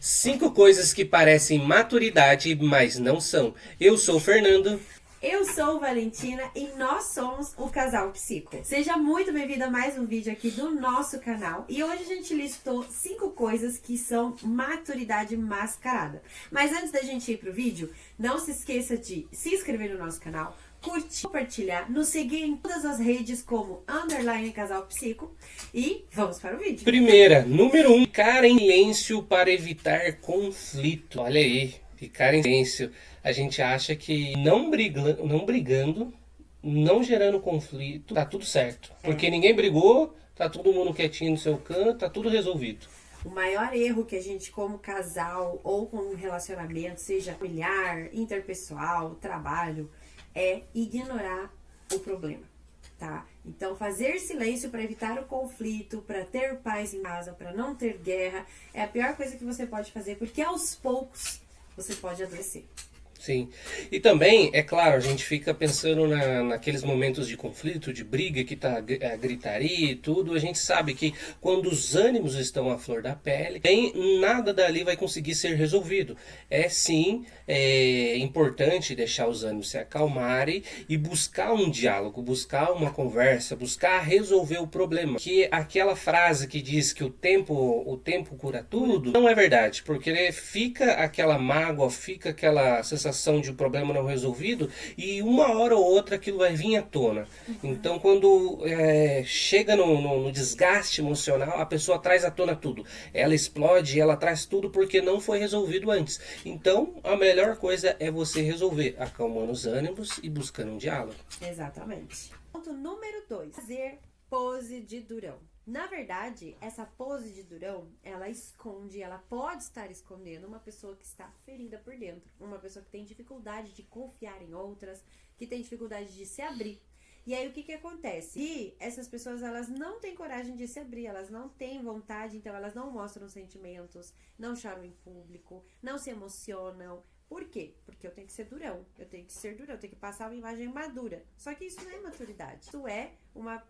Cinco coisas que parecem maturidade, mas não são. Eu sou o Fernando. Eu sou Valentina e nós somos o Casal Psico. Seja muito bem-vindo a mais um vídeo aqui do nosso canal. E hoje a gente listou 5 coisas que são maturidade mascarada. Mas antes da gente ir pro vídeo, não se esqueça de se inscrever no nosso canal, curtir, compartilhar, nos seguir em todas as redes como _Casal Psico e vamos para o vídeo. Primeira, número 1, ficar em silêncio para evitar conflito. Olha aí, ficar em silêncio. A gente acha que não brigando, não gerando conflito, tá tudo certo. Porque ninguém brigou, tá todo mundo quietinho no seu canto, tá tudo resolvido. O maior erro que a gente, como casal ou como relacionamento, seja familiar, interpessoal, trabalho, é ignorar o problema, tá? Então, fazer silêncio para evitar o conflito, para ter paz em casa, para não ter guerra, é a pior coisa que você pode fazer, porque aos poucos você pode adoecer. Sim. E também, é claro, a gente fica pensando naqueles momentos de conflito, de briga, que tá a gritaria e tudo. A gente sabe que quando os ânimos estão à flor da pele, nada dali vai conseguir ser resolvido. É sim importante deixar os ânimos se acalmarem e buscar um diálogo, buscar uma conversa, buscar resolver o problema. Que aquela frase que diz que o tempo cura tudo, não é verdade, porque fica aquela mágoa, fica aquela sensação de um problema não resolvido e uma hora ou outra aquilo vai vir à tona. Então quando chega no desgaste emocional, a pessoa traz à tona tudo. Ela explode, ela traz tudo porque não foi resolvido antes. Então a melhor coisa é você resolver, acalmando os ânimos e buscando um diálogo. Exatamente. Ponto número 2. Fazer pose de durão. Na verdade, essa pose de durão, ela esconde, ela pode estar escondendo uma pessoa que está ferida por dentro. Uma pessoa que tem dificuldade de confiar em outras, que tem dificuldade de se abrir. E aí, o que acontece? E essas pessoas, elas não têm coragem de se abrir, elas não têm vontade, então elas não mostram sentimentos, não choram em público, não se emocionam. Por quê? Porque eu tenho que ser durão, eu tenho que passar uma imagem madura. Só que isso não é maturidade. Isso é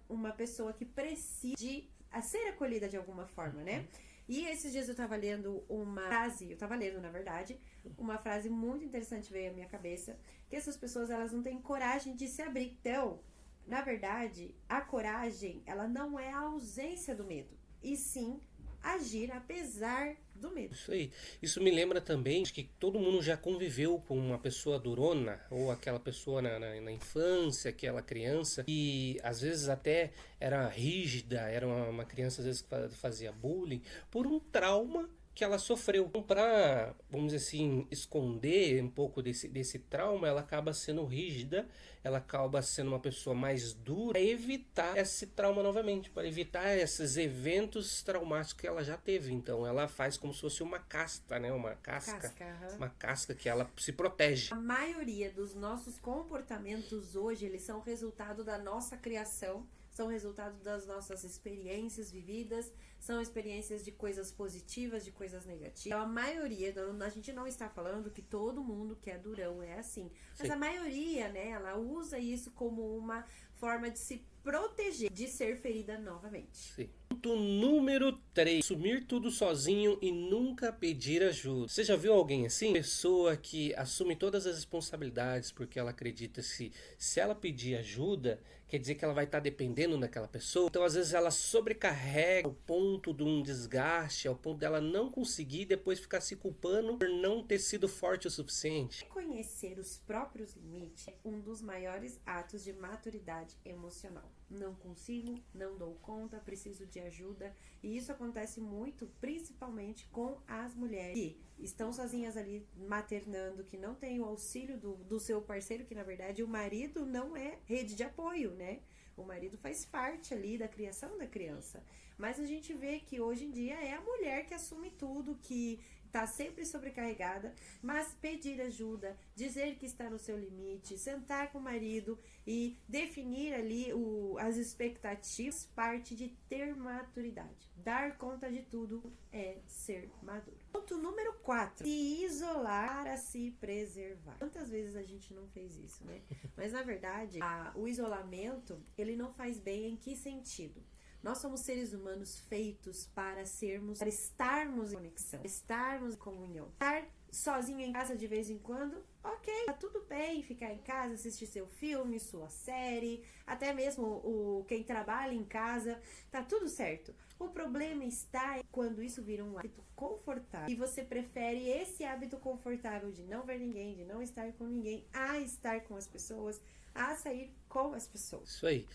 uma pessoa que precisa de ser acolhida de alguma forma, né? E esses dias eu tava lendo uma frase, na verdade, uma frase muito interessante veio à minha cabeça, que essas pessoas, elas não têm coragem de se abrir. Então, na verdade, a coragem, ela não é a ausência do medo, e sim agir apesar do medo. Isso aí. Isso me lembra também de que todo mundo já conviveu com uma pessoa durona, ou aquela pessoa na infância, aquela criança, e às vezes até era rígida, era uma criança às vezes que fazia bullying, por um trauma que ela sofreu. Então, para, vamos dizer assim, esconder um pouco desse trauma, ela acaba sendo rígida, ela acaba sendo uma pessoa mais dura, para evitar esse trauma novamente, para evitar esses eventos traumáticos que ela já teve. Então ela faz como se fosse uma casta, né? Uma casca, uma casca que ela se protege. A maioria dos nossos comportamentos hoje, eles são resultado da nossa criação, são resultado das nossas experiências vividas, são experiências de coisas positivas, de coisas negativas. Então, a maioria, a gente não está falando que todo mundo que é durão é assim, mas sim, a maioria, né, ela usa isso como uma forma de se proteger de ser ferida novamente. Sim. Ponto número 3. Assumir tudo sozinho e nunca pedir ajuda. Você já viu alguém assim? Pessoa que assume todas as responsabilidades porque ela acredita que se ela pedir ajuda, quer dizer que ela vai estar dependendo daquela pessoa. Então às vezes ela sobrecarrega ao ponto de um desgaste, ao ponto dela não conseguir depois ficar se culpando por não ter sido forte o suficiente. Conhecer os próprios limites é um dos maiores atos de maturidade emocional. Não consigo, não dou conta, preciso de ajuda. E isso acontece muito, principalmente com as mulheres que estão sozinhas ali maternando, que não tem o auxílio do seu parceiro, que na verdade o marido não é rede de apoio, né? O marido faz parte ali da criação da criança. Mas a gente vê que hoje em dia é a mulher que assume tudo, que tá sempre sobrecarregada, mas pedir ajuda, dizer que está no seu limite, sentar com o marido e definir ali as expectativas, parte de ter maturidade. Dar conta de tudo é ser maduro. Ponto número 4. Se isolar para se preservar. Quantas vezes a gente não fez isso, né? Mas na verdade, o isolamento, ele não faz bem em que sentido? Nós somos seres humanos feitos para estarmos em conexão, estarmos em comunhão. Estar sozinho em casa de vez em quando, ok, tá tudo bem ficar em casa, assistir seu filme, sua série, até mesmo quem trabalha em casa, tá tudo certo. O problema está quando isso vira um hábito confortável e você prefere esse hábito confortável de não ver ninguém, de não estar com ninguém, a estar com as pessoas, a sair com as pessoas. Isso aí.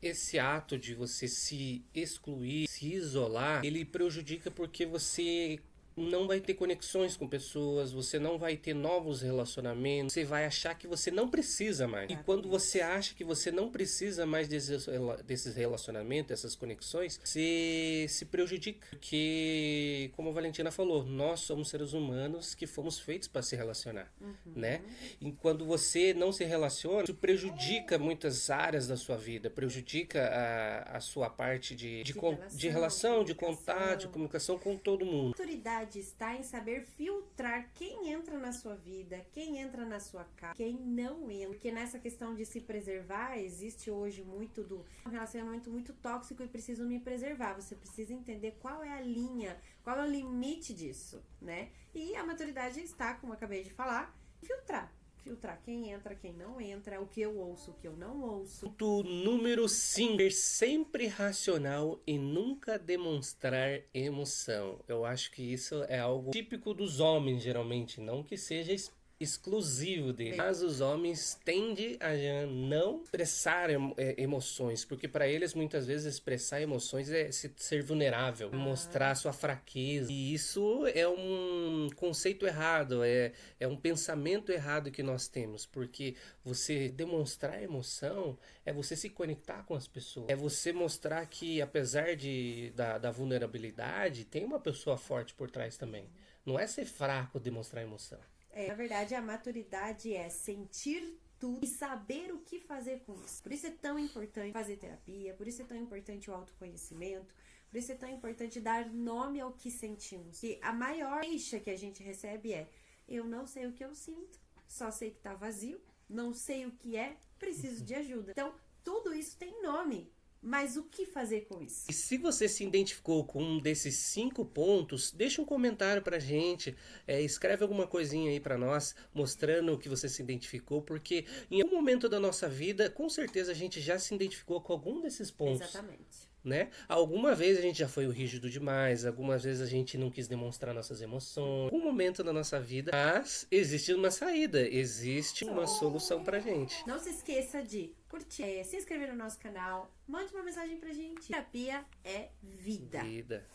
Esse ato de você se excluir, se isolar, ele prejudica porque você não vai ter conexões com pessoas, você não vai ter novos relacionamentos, você vai achar que você não precisa mais. E quando você acha que você não precisa mais desses relacionamentos, dessas conexões, você se prejudica. Porque, como a Valentina falou, nós somos seres humanos que fomos feitos para se relacionar, né? E quando você não se relaciona, isso prejudica muitas áreas da sua vida, prejudica a sua parte de relação, de contato, de comunicação com todo mundo. Maturidade está em saber filtrar quem entra na sua vida, quem entra na sua casa, quem não entra. Porque nessa questão de se preservar, existe hoje um relacionamento muito tóxico e preciso me preservar. Você precisa entender qual é a linha, qual é o limite disso, né? E a maturidade está, como eu acabei de falar, filtrar quem entra, quem não entra, o que eu ouço, o que eu não ouço. Ponto número 5. Ser sempre racional e nunca demonstrar emoção. Eu acho que isso é algo típico dos homens, geralmente. Não que seja exclusivo deles. Mas os homens tendem a não expressar emoções, porque para eles muitas vezes expressar emoções é ser vulnerável, mostrar sua fraqueza. E isso é um conceito errado, é um pensamento errado que nós temos, porque você demonstrar emoção é você se conectar com as pessoas, é você mostrar que apesar da vulnerabilidade, tem uma pessoa forte por trás também. Não é ser fraco demonstrar emoção. Na verdade, a maturidade é sentir tudo e saber o que fazer com isso. Por isso é tão importante fazer terapia, por isso é tão importante o autoconhecimento, por isso é tão importante dar nome ao que sentimos. E a maior queixa que a gente recebe é: eu não sei o que eu sinto, só sei que tá vazio, não sei o que é, preciso de ajuda. Então, tudo isso tem nome. Mas o que fazer com isso? E se você se identificou com um desses 5 pontos, deixa um comentário pra gente, escreve alguma coisinha aí pra nós, mostrando o que você se identificou, porque em algum momento da nossa vida, com certeza a gente já se identificou com algum desses pontos. Exatamente. Né? Alguma vez a gente já foi o rígido demais, algumas vezes a gente não quis demonstrar nossas emoções, algum momento da nossa vida, mas existe uma saída, existe uma solução pra gente. Não se esqueça de curtir, se inscrever no nosso canal, mande uma mensagem pra gente. Terapia é vida.